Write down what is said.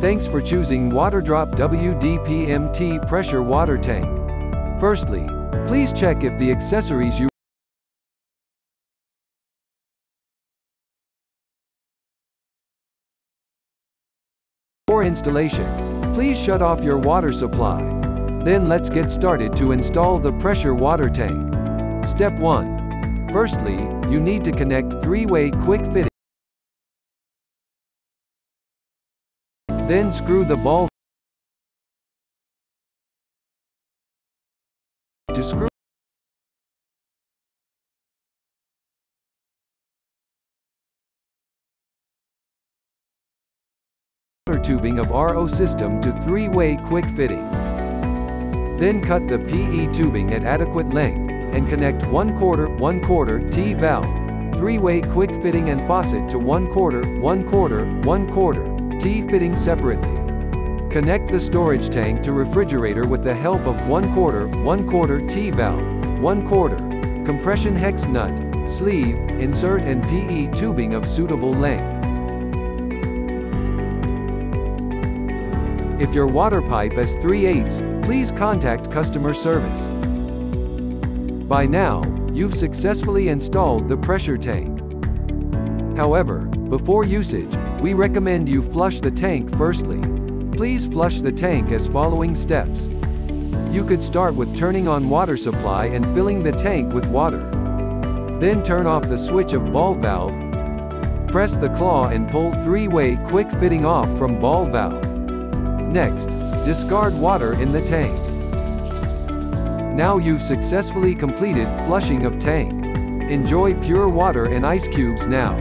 Thanks for choosing Waterdrop WD-PMT Pressure Water Tank. Firstly, please check if the accessories you for installation. Please shut off your water supply. Then let's get started to install the pressure water tank. Step 1. Firstly, you need to connect 3-way quick fitting. Then screw the ball to screw water tubing of RO system to 3-way quick fitting. Then cut the PE tubing at adequate length, and connect 1/4 T valve, 3-way quick fitting and faucet to 1/4 T fitting separately. Connect the storage tank to refrigerator with the help of 1/4 T valve, 1/4 compression hex nut, sleeve, insert and PE tubing of suitable length. If your water pipe is 3/8, please contact customer service. By now, you've successfully installed the pressure tank. However, before usage, we recommend you flush the tank firstly. Please flush the tank as following steps. You could start with turning on water supply and filling the tank with water. Then turn off the switch of ball valve. Press the claw and pull 3-way quick fitting off from ball valve. Next, discard water in the tank. Now you've successfully completed flushing of tank. Enjoy pure water and ice cubes now.